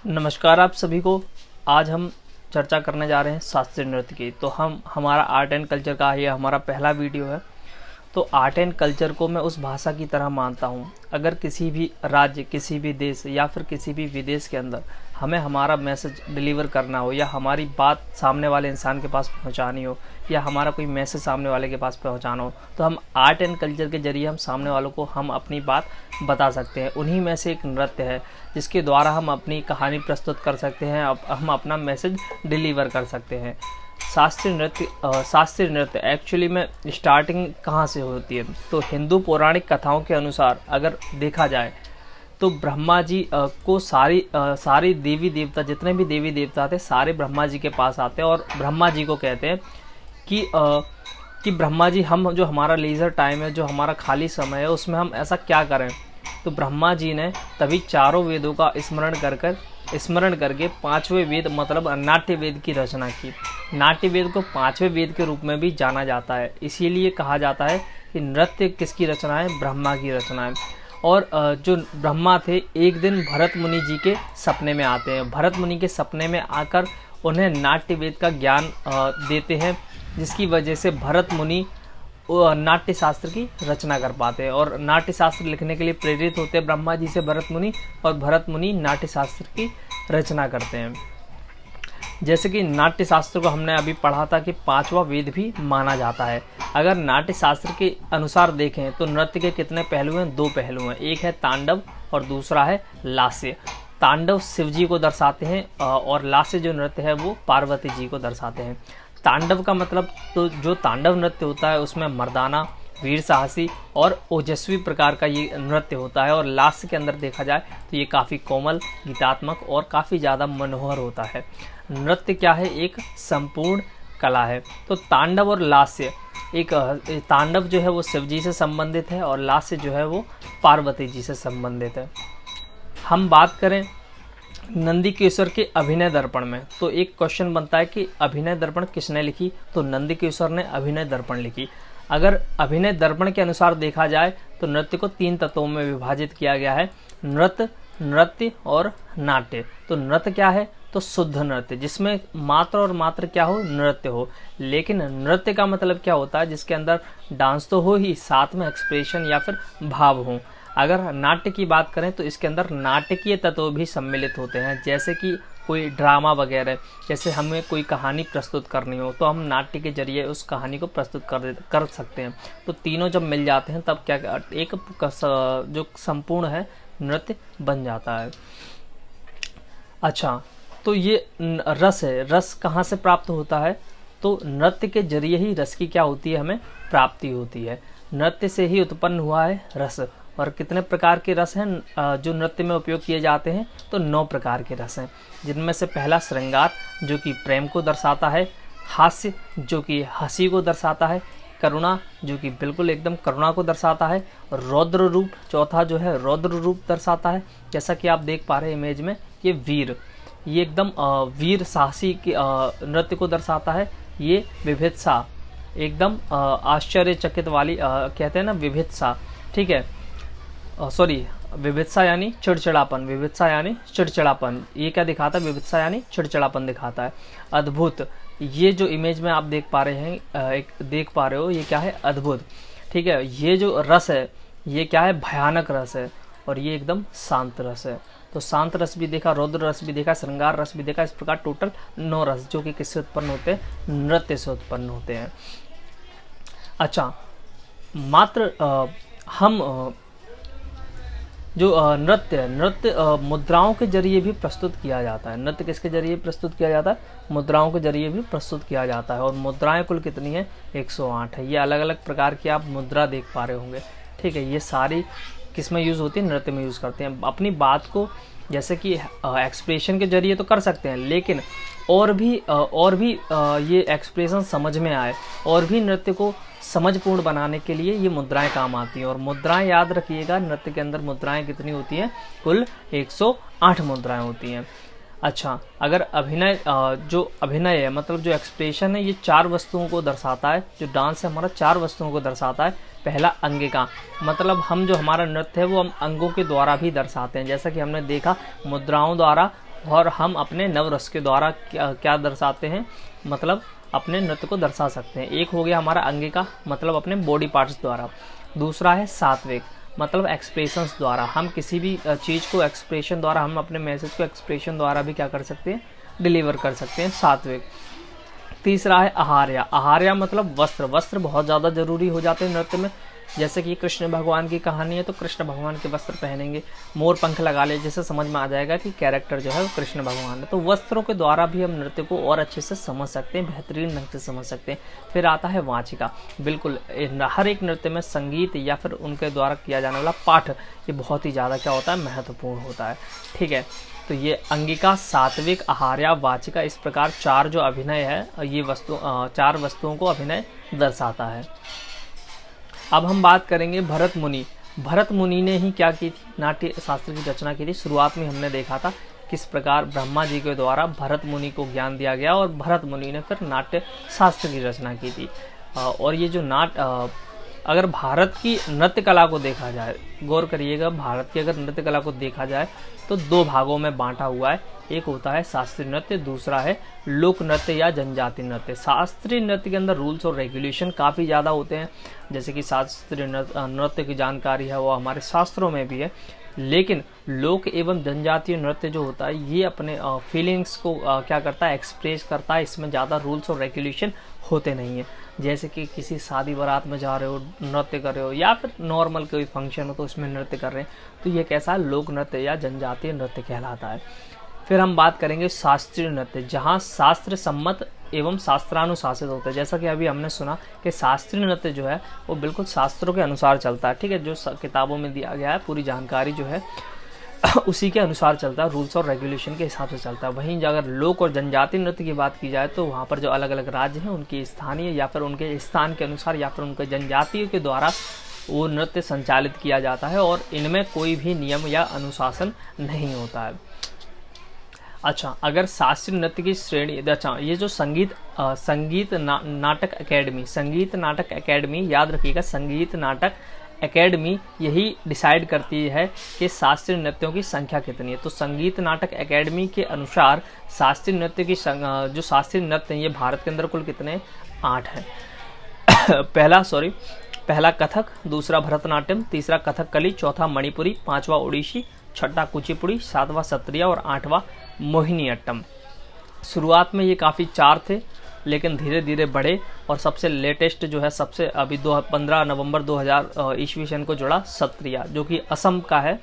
नमस्कार आप सभी को। आज हम चर्चा करने जा रहे हैं शास्त्रीय नृत्य की। तो हमारा आर्ट एंड कल्चर का ये हमारा पहला वीडियो है। तो आर्ट एंड कल्चर को मैं उस भाषा की तरह मानता हूँ। अगर किसी भी राज्य, किसी भी देश या फिर किसी भी विदेश के अंदर हमें हमारा मैसेज डिलीवर करना हो या हमारी बात सामने वाले इंसान के पास पहुँचानी हो या हमारा कोई मैसेज सामने वाले के पास पहुँचाना हो, तो हम आर्ट एंड कल्चर के जरिए हम सामने वालों को हम अपनी बात बता सकते हैं। उन्हीं में से एक नृत्य है जिसके द्वारा हम अपनी कहानी प्रस्तुत कर सकते हैं, हम अपना मैसेज डिलीवर कर सकते हैं। शास्त्रीय नृत्य एक्चुअली में स्टार्टिंग कहाँ से होती है? तो हिंदू पौराणिक कथाओं के अनुसार अगर देखा जाए तो ब्रह्मा जी को सारी देवी देवता, जितने भी देवी देवता थे, सारे ब्रह्मा जी के पास आते हैं और ब्रह्मा जी को कहते हैं कि ब्रह्मा जी, हम जो हमारा लीजर टाइम है, जो हमारा खाली समय है, उसमें हम ऐसा क्या करें। तो ब्रह्मा जी ने तभी चारों वेदों का स्मरण करके पांचवें वेद मतलब नाट्य वेद की रचना की। नाट्य वेद को पांचवें वेद के रूप में भी जाना जाता है। इसीलिए कहा जाता है कि नृत्य किसकी रचना है? ब्रह्मा की रचना है। और जो ब्रह्मा थे, एक दिन भरत मुनि जी के सपने में आते हैं। भरत मुनि के सपने में आकर उन्हें नाट्य वेद का ज्ञान देते हैं, जिसकी वजह से भरत मुनि नाट्य शास्त्र की रचना कर पाते हैं और नाट्य शास्त्र लिखने के लिए प्रेरित होते हैं ब्रह्मा जी से भरत मुनि, और भरत मुनि नाट्य शास्त्र की रचना करते हैं। जैसे कि नाट्य शास्त्र को हमने अभी पढ़ा था कि पांचवा वेद भी माना जाता है। अगर नाट्य शास्त्र के अनुसार देखें तो नृत्य के कितने पहलू हैं? दो पहलू हैं। एक है तांडव और दूसरा है लास्य। तांडव शिव जी को दर्शाते हैं और लास्य जो नृत्य है वो पार्वती जी को दर्शाते हैं। तांडव का मतलब, तो जो तांडव नृत्य होता है उसमें मर्दाना, वीर साहसी और ओजस्वी प्रकार का ये नृत्य होता है। और लास्य के अंदर देखा जाए तो ये काफ़ी कोमल, गीतात्मक और काफ़ी ज़्यादा मनोहर होता है। नृत्य क्या है? एक संपूर्ण कला है। तो तांडव और लास्य, एक तांडव जो है वो शिव जी से संबंधित है और लास्य जो है वो पार्वती जी से संबंधित है। हम बात करें नंदीकेश्वर के अभिनय दर्पण में, तो एक क्वेश्चन बनता है कि अभिनय दर्पण किसने लिखी? तो नंदीकेश्वर ने अभिनय दर्पण लिखी। अगर अभिनय दर्पण के अनुसार देखा जाए तो नृत्य को तीन तत्वों में विभाजित किया गया है: नृत्य और नाट्य। तो नृत्य क्या है? तो शुद्ध नृत्य, जिसमें मात्र और मात्र क्या हो? नृत्य हो। लेकिन नृत्य का मतलब क्या होता है? जिसके अंदर डांस तो हो ही, साथ में एक्सप्रेशन या फिर भाव हो। अगर नाट्य की बात करें तो इसके अंदर नाटकीय तत्व भी सम्मिलित होते हैं, जैसे कि कोई ड्रामा वगैरह। जैसे हमें कोई कहानी प्रस्तुत करनी हो तो हम नाट्य के जरिए उस कहानी को प्रस्तुत कर सकते हैं। तो तीनों जब मिल जाते हैं तब क्या एक जो संपूर्ण है नृत्य बन जाता है। अच्छा, तो ये रस है। रस कहाँ से प्राप्त होता है? तो नृत्य के जरिए ही रस की क्या होती है? हमें प्राप्ति होती है। नृत्य से ही उत्पन्न हुआ है रस। और कितने प्रकार के रस हैं जो नृत्य में उपयोग किए जाते हैं? तो 9 प्रकार के रस हैं, जिनमें से पहला श्रृंगार, जो कि प्रेम को दर्शाता है। हास्य, जो कि हंसी को दर्शाता है। करुणा, जो कि बिल्कुल एकदम करुणा को दर्शाता है। रौद्र रूप, चौथा जो है रौद्र रूप दर्शाता है। जैसा कि आप देख पा रहे हैं इमेज में, ये वीर, ये एकदम वीर साहसी की नृत्य को दर्शाता है। ये विभित्सा, एकदम आश्चर्यचकित वाली कहते हैं ना विभित्सा, ठीक है, सॉरी, विभित्सा यानी चिड़चिड़ापन। विभित्सा यानी चिड़चिड़ापन। ये क्या दिखाता है? विभित्सा यानी चिड़चिड़ापन दिखाता है। अद्भुत, ये जो इमेज में आप देख पा रहे हो, ये क्या है? अद्भुत, ठीक है। ये जो रस है ये क्या है? भयानक रस है। और ये एकदम शांत रस है। तो शांत रस भी देखा, रौद्र रस भी देखा, श्रृंगार रस भी देखा। इस प्रकार टोटल 9 रस जो कि किससे उत्पन्न होते हैं? नृत्य से उत्पन्न होते हैं। अच्छा, मात्र हम जो नृत्य मुद्राओं के जरिए भी प्रस्तुत किया जाता है। नृत्य किसके जरिए प्रस्तुत किया जाता है? मुद्राओं के जरिए भी प्रस्तुत किया जाता है। और मुद्राएं कुल कितनी है? 108 है। ये अलग अलग प्रकार की आप मुद्रा देख पा रहे होंगे, ठीक है। ये सारी किस में यूज़ होती है? नृत्य में यूज़ करते हैं। अपनी बात को जैसे कि एक्सप्रेशन के जरिए तो कर सकते हैं, लेकिन और भी ये एक्सप्रेशन समझ में आए और भी नृत्य को समझपूर्ण बनाने के लिए ये मुद्राएं काम आती हैं। और मुद्राएं याद रखिएगा, नृत्य के अंदर मुद्राएं कितनी होती हैं? कुल 108 मुद्राएं होती हैं। अच्छा, अगर जो अभिनय है मतलब जो एक्सप्रेशन है, ये 4 वस्तुओं को दर्शाता है। जो डांस है हमारा 4 वस्तुओं को दर्शाता है। पहला अंगिका, मतलब हम जो हमारा नृत्य है वो हम अंगों के द्वारा भी दर्शाते हैं। जैसा कि हमने देखा मुद्राओं द्वारा और हम अपने नवरस के द्वारा क्या दर्शाते हैं, मतलब अपने नृत्य को दर्शा सकते हैं। एक हो गया हमारा अंगिका, मतलब अपने बॉडी पार्ट्स द्वारा। दूसरा है सात्विक, मतलब एक्सप्रेशंस द्वारा। हम किसी भी चीज़ को एक्सप्रेशन द्वारा, हम अपने मैसेज को एक्सप्रेशन द्वारा भी क्या कर सकते हैं, डिलीवर कर सकते हैं, सात्विक। तीसरा है आहार्य। आहार्य मतलब वस्त्र। वस्त्र बहुत ज़्यादा जरूरी हो जाते हैं नृत्य में। जैसे कि कृष्ण भगवान की कहानी है तो कृष्ण भगवान के वस्त्र पहनेंगे, मोर पंख लगा ले, जैसे समझ में आ जाएगा कि कैरेक्टर जो है वो कृष्ण भगवान है। तो वस्त्रों के द्वारा भी हम नृत्य को और अच्छे से समझ सकते हैं, बेहतरीन ढंग से समझ सकते हैं। फिर आता है वाचिका। बिल्कुल हर एक नृत्य में संगीत या फिर उनके द्वारा किया जाने वाला पाठ, ये बहुत ही ज़्यादा क्या होता है, महत्वपूर्ण होता है। ठीक है, तो ये अंगिका, सात्विक, आहार्य, वाचिका, इस प्रकार चार जो अभिनय है, ये चार वस्तुओं को अभिनय दर्शाता है। अब हम बात करेंगे भरत मुनि। भरत मुनि ने ही क्या की थी, नाट्य शास्त्र की रचना की थी। शुरुआत में हमने देखा था किस प्रकार ब्रह्मा जी के द्वारा भरत मुनि को ज्ञान दिया गया और भरत मुनि ने फिर नाट्य शास्त्र की रचना की थी। और ये जो अगर भारत की नृत्य कला को देखा जाए, गौर करिएगा, भारत की अगर नृत्य कला को देखा जाए तो दो भागों में बांटा हुआ है। एक होता है शास्त्रीय नृत्य, दूसरा है लोक नृत्य या जनजातीय नृत्य। शास्त्रीय नृत्य के अंदर रूल्स और रेगुलेशन काफ़ी ज़्यादा होते हैं, जैसे कि शास्त्रीय नृत्य की जानकारी है वो हमारे शास्त्रों में भी है। लेकिन लोक एवं जनजातीय नृत्य जो होता है ये अपने फीलिंग्स को क्या करता है, एक्सप्रेस करता है। इसमें ज़्यादा रूल्स और रेगुलेशन होते नहीं है। जैसे कि किसी शादी बारात में जा रहे हो, नृत्य कर रहे हो, या फिर नॉर्मल कोई फंक्शन हो तो उसमें नृत्य कर रहे हैं, तो ये कैसा लोक नृत्य या जनजातीय नृत्य कहलाता है। फिर हम बात करेंगे शास्त्रीय नृत्य, जहाँ शास्त्र सम्मत एवं शास्त्रानुशासित होता है। जैसा कि अभी हमने सुना कि शास्त्रीय नृत्य जो है वो बिल्कुल शास्त्रों के अनुसार चलता है। ठीक है, जो किताबों में दिया गया है पूरी जानकारी जो है उसी के अनुसार चलता है, रूल्स और रेगुलेशन के हिसाब से चलता है। वहीं अगर लोक और जनजातीय नृत्य की बात की जाए तो वहाँ पर जो अलग अलग राज्य हैं उनकी स्थानीय या फिर उनके स्थान के अनुसार या फिर उनके जनजातियों के द्वारा वो नृत्य संचालित किया जाता है और इनमें कोई भी नियम या अनुशासन नहीं होता है। अच्छा, अगर शास्त्रीय नृत्य की श्रेणी, अच्छा ये जो संगीत नाटक अकेडमी, संगीत नाटक अकेडमी, याद रखिएगा, संगीत नाटक एकेडमी यही डिसाइड करती है कि शास्त्रीय नृत्यों की संख्या कितनी है। तो संगीत नाटक एकेडमी के अनुसार शास्त्रीय नृत्य की जो शास्त्रीय नृत्य ये भारत के अंदर कुल कितने, 8 हैं। पहला कथक, दूसरा भरतनाट्यम, तीसरा कथकली, चौथा मणिपुरी, पांचवा ओडिसी, छठा कुचिपुड़ी, सातवां सत्रिय और आठवां मोहिनीअट्टम। शुरुआत में ये काफ़ी 4 थे, लेकिन धीरे धीरे बढ़े और सबसे लेटेस्ट जो है, सबसे अभी 15 नवंबर 2000 ईस्वी सन को जुड़ा सत्रिया, जो कि असम का है।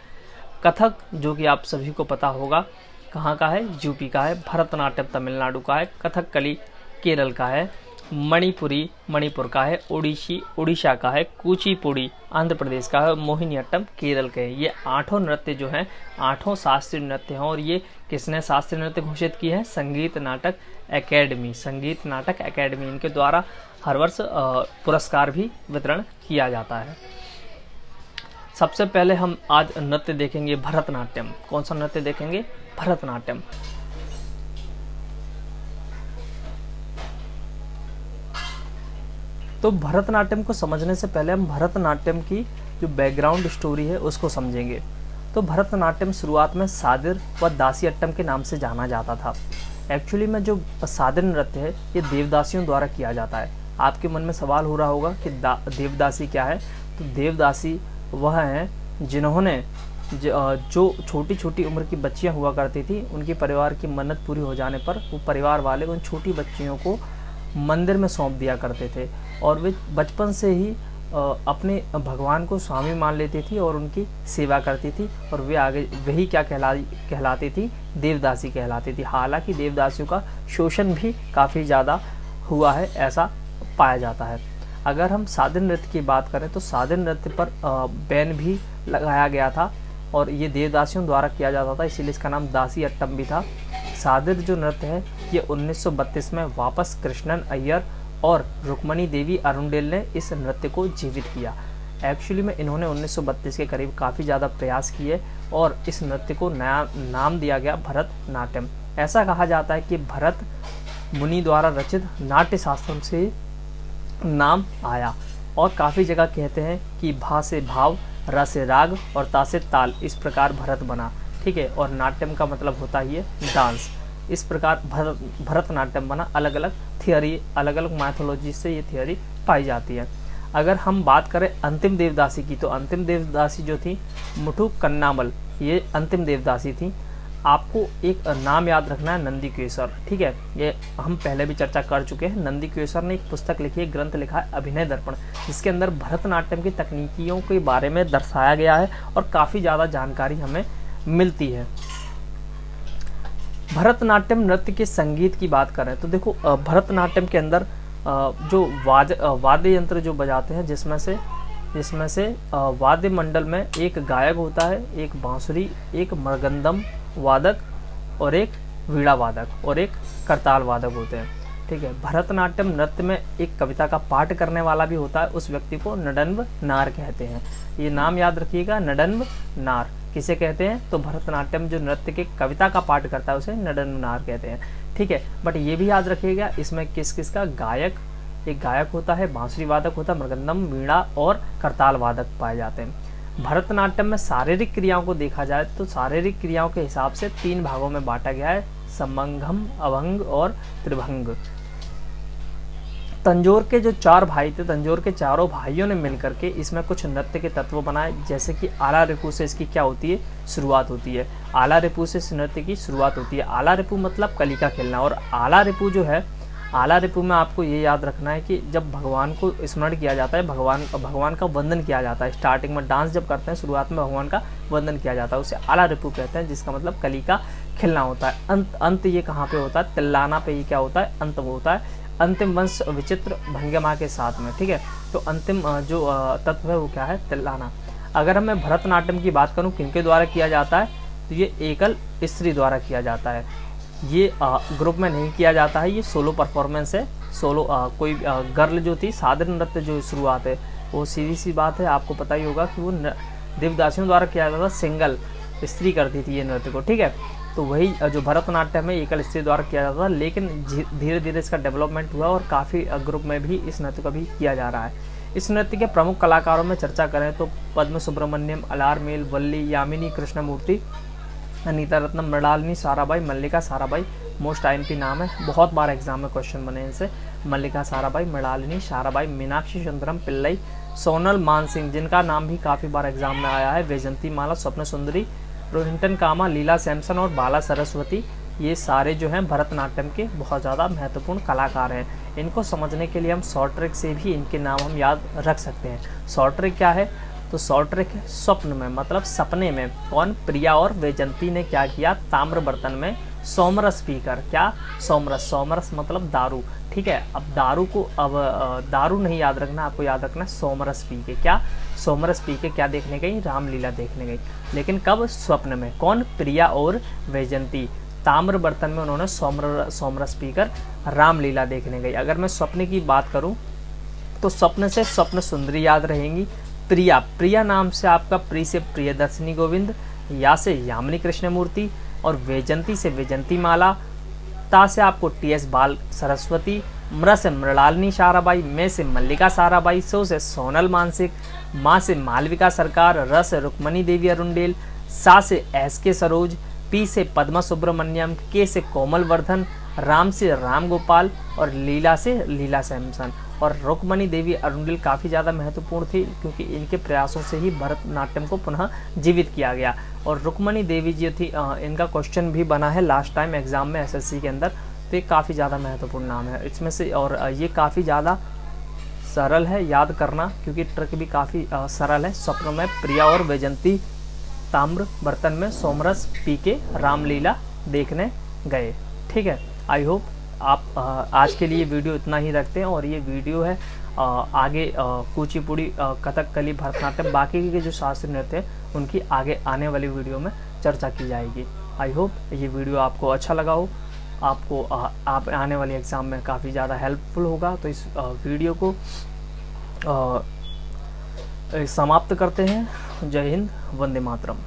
कथक जो कि आप सभी को पता होगा कहाँ का है, यूपी का है। भरतनाट्यम तमिलनाडु का है। कथकली केरल का है। मणिपुरी मणिपुर का है। ओडिसी उड़ीसा का है। कुचिपुड़ी आंध्र प्रदेश का है। मोहिनीअट्टम केरल के हैं। ये 8 नृत्य जो हैं 8 शास्त्रीय नृत्य हैं। और ये किसने शास्त्रीय नृत्य घोषित की है, संगीत नाटक एकेडमी। संगीत नाटक एकेडमी, इनके द्वारा हर वर्ष पुरस्कार भी वितरण किया जाता है। सबसे पहले हम आज नृत्य देखेंगे भरतनाट्यम। कौन सा नृत्य देखेंगे, भरतनाट्यम। तो भरतनाट्यम को समझने से पहले हम भरतनाट्यम की जो बैकग्राउंड स्टोरी है उसको समझेंगे। तो भरतनाट्यम शुरुआत में सादिर व दासीअट्टम के नाम से जाना जाता था। एक्चुअली में जो सादिर नृत्य है ये देवदासियों द्वारा किया जाता है। आपके मन में सवाल हो रहा होगा कि देवदासी क्या है। तो देवदासी वह हैं जिन्होंने जो छोटी छोटी उम्र की बच्चियां हुआ करती थी, उनकी परिवार की मन्नत पूरी हो जाने पर वो परिवार वाले उन छोटी बच्चियों को मंदिर में सौंप दिया करते थे और वे बचपन से ही अपने भगवान को स्वामी मान लेती थी और उनकी सेवा करती थी। और वे आगे वही क्या कहलाती थी, देवदासी कहलाती थी। हालांकि देवदासियों का शोषण भी काफ़ी ज़्यादा हुआ है, ऐसा पाया जाता है। अगर हम सादिर नृत्य की बात करें तो सादिर नृत्य पर बैन भी लगाया गया था और ये देवदासियों द्वारा किया जाता था, इसीलिए इसका नाम दासी अट्टम भी था। सादिर जो नृत्य है ये 1932 में वापस कृष्णन अय्यर और रुक्मणी देवी अरुणडेल ने इस नृत्य को जीवित किया। एक्चुअली में इन्होंने 1932 के करीब काफ़ी ज़्यादा प्रयास किए और इस नृत्य को नया नाम दिया गया भरतनाट्यम। ऐसा कहा जाता है कि भरत मुनि द्वारा रचित नाट्य शास्त्र से नाम आया। और काफ़ी जगह कहते हैं कि भा से भाव, र से राग और ता से ताल, इस प्रकार भरत बना। ठीक है, और नाट्यम का मतलब होता ही है डांस। इस प्रकार भरतनाट्यम बना। अलग अलग थियोरी, अलग अलग मैथोलॉजी से ये थियोरी पाई जाती है। अगर हम बात करें अंतिम देवदासी की, तो अंतिम देवदासी जो थी मुठु कन्नामल, ये अंतिम देवदासी थी। आपको एक नाम याद रखना है, नंदीकेश्वर, ठीक है। ये हम पहले भी चर्चा कर चुके हैं। नंदीकेश्वर ने एक पुस्तक लिखी है, ग्रंथ लिखा है अभिनय दर्पण, जिसके अंदर भरतनाट्यम की तकनीकियों के बारे में दर्शाया गया है और काफ़ी ज़्यादा जानकारी हमें मिलती है। भरतनाट्यम नृत्य के संगीत की बात करें तो देखो, भरतनाट्यम के अंदर जो वाद्य यंत्र जो बजाते हैं, जिसमें से वाद्य मंडल में एक गायक होता है, एक बांसुरी, एक मृगंदम वादक और एक वीणा वादक और एक करताल वादक होते हैं, ठीक है। भरतनाट्यम नृत्य में एक कविता का पाठ करने वाला भी होता है, उस व्यक्ति को नडन्व नार कहते हैं। ये नाम याद रखिएगा, नडन्व नार किसे कहते हैं, तो भरतनाट्यम जो नृत्य के कविता का पाठ करता है उसे नडन्व नार कहते हैं, ठीक है। बट ये भी याद रखिएगा, इसमें किस किस का गायक, एक गायक होता है, बांसुरी वादक होता है, मृगंदम, वीणा और करताल वादक पाए जाते हैं। भरतनाट्यम में शारीरिक क्रियाओं को देखा जाए तो शारीरिक क्रियाओं के हिसाब से 3 भागों में बांटा गया है, समंगम, अभंग और त्रिभंग। तंजौर के जो 4 भाई थे, तंजौर के चारों भाइयों ने मिलकर के इसमें कुछ नृत्य के तत्व बनाए, जैसे कि आला रिपू से इसकी क्या होती है, शुरुआत होती है। आला रिपू से इस नृत्य की शुरुआत होती है। आला रिपू मतलब कलिका खेलना, और आला रिपू जो है, आला रिपू में आपको ये याद रखना है कि जब भगवान को स्मरण किया जाता है, भगवान का वंदन किया जाता है। स्टार्टिंग में डांस जब करते हैं, शुरुआत में भगवान का वंदन किया जाता है, उसे आला रिपू कहते हैं, जिसका मतलब कलिका खिलना होता है। अंत ये कहाँ पे होता है, तिल्लाना पे ये क्या होता है, अंत होता है। अंतिम वंश विचित्र भंगिमा के साथ में, ठीक है। तो अंतिम जो तत्व है वो क्या है, तिल्लाना। अगर मैं भरतनाट्यम की बात करूँ किनके द्वारा किया जाता है, तो ये एकल स्त्री द्वारा किया जाता है। ये ग्रुप में नहीं किया जाता है, ये सोलो परफॉर्मेंस है। सोलो कोई गर्ल जो थी, साधारण नृत्य जो शुरुआत है, वो सीधी सी बात है, आपको पता ही होगा कि वो देवदासियों द्वारा किया जाता था, सिंगल स्त्री करती थी ये नृत्य को, ठीक है। तो वही जो भरतनाट्यम है एकल स्त्री द्वारा किया जाता था, लेकिन धीरे धीरे इसका डेवलपमेंट हुआ और काफ़ी ग्रुप में भी इस नृत्य को भी किया जा रहा है। इस नृत्य के प्रमुख कलाकारों में चर्चा करें तो पद्म सुब्रमण्यम, अलारमेल, वल्ली, यामिनी कृष्णमूर्ति, अनीता रत्नम, मृणालिनी साराभाई, मल्लिका साराभाई मोस्ट आईएमपी नाम है, बहुत बार एग्जाम में क्वेश्चन बने इनसे। मल्लिका साराभाई, मृणालिनी साराभाई, मीनाक्षी सुंदरम पिल्लई, सोनल मानसिंह, जिनका नाम भी काफ़ी बार एग्जाम में आया है, वैजंती माला, स्वप्न सुंदरी, रोहिंटन कामा, लीला सैमसन और बाला सरस्वती, ये सारे जो हैं भरतनाट्यम के बहुत ज़्यादा महत्वपूर्ण कलाकार हैं। इनको समझने के लिए हम शॉर्ट ट्रिक से भी इनके नाम हम याद रख सकते हैं। शॉर्ट ट्रिक क्या है, तो शॉर्ट ट्रिक है स्वप्न में, मतलब सपने में कौन, प्रिया और वैजंती ने क्या किया, ताम्र बर्तन में सोमरस पीकर, क्या, सोमरस, सोमरस मतलब दारू, ठीक है। अब दारू को, अब दारू नहीं याद रखना, आपको याद रखना सोमरस पी के, क्या, सोमरस पी के क्या देखने गई, रामलीला देखने गई, लेकिन कब, स्वप्न में। कौन, प्रिया और वैजंती, ताम्र बर्तन में उन्होंने सोमरस पीकर रामलीला देखने गई। अगर मैं स्वप्न की बात करूं तो स्वप्न से स्वप्न सुंदरी याद रहेंगी, प्रिया, प्रिया नाम से आपका प्री से प्रियदर्शनी गोविंद, या से यामिनी कृष्णमूर्ति, और वैजंती से वैजंती माला, ता से आपको टीएस बाल सरस्वती, मृ से मृणालिनी साराभाई, मे से मल्लिका साराभाई, सो से सोनल मानसिक, माँ से मालविका सरकार, र से रुक्मणी देवी अरुंडेल, सा से एस के सरोज, पी से पद्मा सुब्रमण्यम, के से कोमल वर्धन, राम से राम गोपाल और लीला से लीला सैमसन। और रुक्मणी देवी अरुंडेल काफ़ी ज़्यादा महत्वपूर्ण थी क्योंकि इनके प्रयासों से ही भरतनाट्यम को पुनः जीवित किया गया। और रुक्मणी देवी जी थी, इनका क्वेश्चन भी बना है लास्ट टाइम एग्जाम में एसएससी के अंदर, तो ये काफ़ी ज़्यादा महत्वपूर्ण नाम है इसमें से। और ये काफ़ी ज़्यादा सरल है याद करना क्योंकि ट्रिक भी काफ़ी सरल है। स्वप्न में प्रिया और वैजंती ताम्र बर्तन में सोमरस पी के रामलीला देखने गए, ठीक है। आई होप आप आज के लिए वीडियो इतना ही रखते हैं, और ये वीडियो है आगे कुचिपुड़ी, कथकली, भरतनाट्यम, बाकी के जो शास्त्रीय नृत्य हैं उनकी आगे आने वाली वीडियो में चर्चा की जाएगी। आई होप ये वीडियो आपको अच्छा लगा हो, आपको आप आने वाले एग्ज़ाम में काफ़ी ज़्यादा हेल्पफुल होगा। तो इस वीडियो को समाप्त करते हैं। जय हिंद, वंदे मातरम।